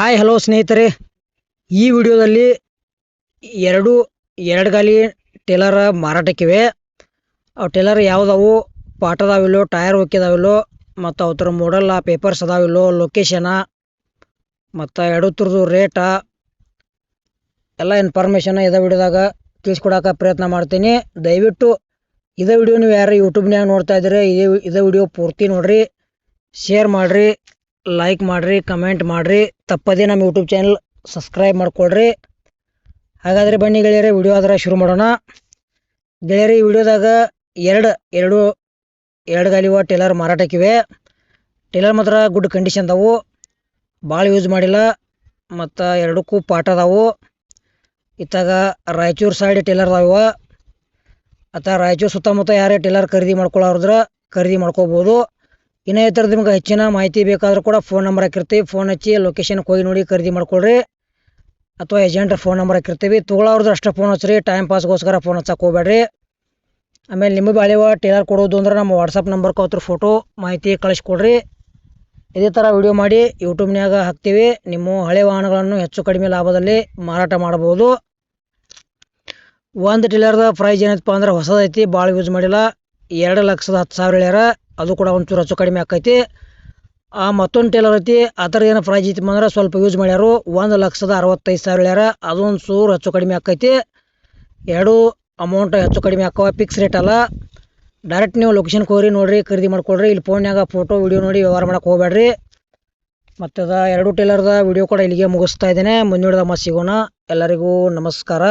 Hi hello ಸ್ನೇಹಿತರೆ, ಈ ವಿಡಿಯೋದಲ್ಲಿ ಎರಡು ಗಾಲಿ ಟೇಲರ್ ಮಾರಾಟಕ್ಕಿವೆ. ಅವು ಟೇಲರ್ ಯಾವುದವು, ಪಾಠದಾವಿಲ್ಲೋ, ಟೈರ್ ಹೋಗಿದಾವಿಲ್ಲೋ, ಮತ್ತು ಅವ್ರ ಮಾಡಲ್ ಪೇಪರ್ಸ್ ಅದಾವಿಲ್ಲೋ, ಲೊಕೇಶನ ಮತ್ತು ಎರಡೂತ್ರದ್ದು ರೇಟ ಎಲ್ಲ ಇನ್ಫಾರ್ಮೇಷನ್ ಇದೇ ವಿಡಿಯೋದಾಗ ತಿಳಿಸ್ಕೊಡೋಕೆ ಪ್ರಯತ್ನ ಮಾಡ್ತೀನಿ. ದಯವಿಟ್ಟು ಇದೇ ವಿಡಿಯೋ ನೀವು ಯಾರು ಯೂಟ್ಯೂಬ್ನಾಗ ನೋಡ್ತಾ ಇದ್ದೀರಿ, ಇದೇ ವಿಡಿಯೋ ಪೂರ್ತಿ ನೋಡ್ರಿ, ಶೇರ್ ಮಾಡಿರಿ, ಲೈಕ್ ಮಾಡಿರಿ, ಕಮೆಂಟ್ ಮಾಡಿರಿ, ತಪ್ಪದೇ ನಮ್ಮ ಯೂಟ್ಯೂಬ್ ಚಾನಲ್ ಸಬ್ಸ್ಕ್ರೈಬ್ ಮಾಡ್ಕೊಳ್ರಿ. ಹಾಗಾದರೆ ಬನ್ನಿ ಗೆಳೆಯರೆ, ವಿಡಿಯೋ ಆದ್ರೆ ಶುರು ಮಾಡೋಣ. ಗೆಳೆಯರಿ, ಈ ವಿಡಿಯೋದಾಗ ಎರಡು ಗಾಲಿವ ಟೇಲರ್ ಮಾರಾಟಕ್ಕಿವೆ. ಟೇಲರ್ ಮಾತ್ರ ಗುಡ್ ಕಂಡೀಷನ್ ಅದಾವು, ಭಾಳ ಯೂಸ್ ಮಾಡಿಲ್ಲ, ಮತ್ತು ಎರಡಕ್ಕೂ ಪಾಠ ಅದಾವು. ಇತ್ತಾಗ ರಾಯಚೂರು ಸೈಡ್ ಟೇಲರ್ ಅದಾವ. ಅಥವಾ ರಾಯಚೂರು ಸುತ್ತಮುತ್ತ ಯಾರೇ ಟೇಲರ್ ಖರೀದಿ ಮಾಡ್ಕೊಳ್ಳೋದ್ರ ಖರೀದಿ ಮಾಡ್ಕೋಬೋದು. ಇನ್ನು ಈ ಥರದ್ದು ನಿಮ್ಗೆ ಹೆಚ್ಚಿನ ಮಾಹಿತಿ ಬೇಕಾದರೂ ಕೂಡ ಫೋನ್ ನಂಬರ್ ಹಾಕಿರ್ತೀವಿ, ಫೋನ್ ಹಚ್ಚಿ ಲೊಕೇಶನ್ಗೆ ಹೋಗಿ ನೋಡಿ ಖರೀದಿ ಮಾಡ್ಕೊಳ್ರಿ. ಅಥವಾ ಏಜೆಂಟ್ ಫೋನ್ ನಂಬರ್ ಹಾಕಿರ್ತೀವಿ, ತೊಗೊಳೋರ್ದು ಅಷ್ಟೇ ಫೋನ್ ಹಚ್ಚಿರಿ, ಟೈಮ್ ಪಾಸ್ಗೋಸ್ಕರ ಫೋನ್ ಹಚ್ಚಕ್ಕೆ ಹೋಗ್ಬೇಡ್ರಿ. ಆಮೇಲೆ ನಿಮಗೆ ಬಾಳೆವ ಟೇಲರ್ ಕೊಡೋದು ಅಂದ್ರೆ ನಮ್ಮ ವಾಟ್ಸಪ್ ನಂಬರ್ಗೆ ಅವ್ರ ಫೋಟೋ ಮಾಹಿತಿ ಕಳಿಸ್ಕೊಡ್ರಿ. ಇದೇ ಥರ ವಿಡಿಯೋ ಮಾಡಿ ಯೂಟ್ಯೂಬ್ನಾಗ ಹಾಕ್ತೀವಿ. ನಿಮ್ಮ ಹಳೆ ವಾಹನಗಳನ್ನು ಹೆಚ್ಚು ಕಡಿಮೆ ಲಾಭದಲ್ಲಿ ಮಾರಾಟ ಮಾಡ್ಬೋದು. ಒಂದು ಟೇಲರ್ದ ಪ್ರೈಸ್ ಏನೈತಪ್ಪ ಅಂದ್ರೆ ಹೊಸದೈತಿ, ಭಾಳ ಯೂಸ್ ಮಾಡಿಲ್ಲ, 2,10,000 ಹೇಳ್ಯಾರ. ಅದು ಕೂಡ ಒಂಚೂರು ಹೆಚ್ಚು ಕಡಿಮೆ ಆಕೈತಿ. ಮತ್ತೊಂದು ಟೇಲರ್ ಐತಿ, ಆ ಥರ ಏನೋ ಪ್ರೈಸ್ ಐತಿ ಅಂದ್ರೆ ಸ್ವಲ್ಪ ಯೂಸ್ ಮಾಡ್ಯಾರು, 1,65,000 ಹೇಳ್ಯಾರ. ಅದೊಂದು ಚೂರು ಹೆಚ್ಚು ಕಡಿಮೆ ಆಕೈತಿ. ಎರಡು ಅಮೌಂಟ್ ಹೆಚ್ಚು ಕಡಿಮೆ ಆಕವ, ಫಿಕ್ಸ್ ರೇಟ್ ಅಲ್ಲ. ಡೈರೆಕ್ಟ್ ನೀವು ಲೊಕೇಶನ್ಗೆ ಹೋಗ್ರಿ, ನೋಡಿರಿ, ಖರೀದಿ ಮಾಡ್ಕೊಳ್ರಿ. ಇಲ್ಲಿ ಫೋನ್ಯಾಗ ಫೋಟೋ ವಿಡಿಯೋ ನೋಡಿ ವ್ಯವಹಾರ ಮಾಡೋಕೆ ಹೋಗ್ಬೇಡ್ರಿ. ಮತ್ತು ಎರಡು ಟೇಲರ್ದ ವಿಡಿಯೋ ಕೂಡ ಇಲ್ಲಿಗೆ ಮುಗಿಸ್ತಾ ಇದ್ದೇನೆ. ಮುಂದಿನ ಮತ್ತೆ ಸಿಗೋಣ. ಎಲ್ಲರಿಗೂ ನಮಸ್ಕಾರ.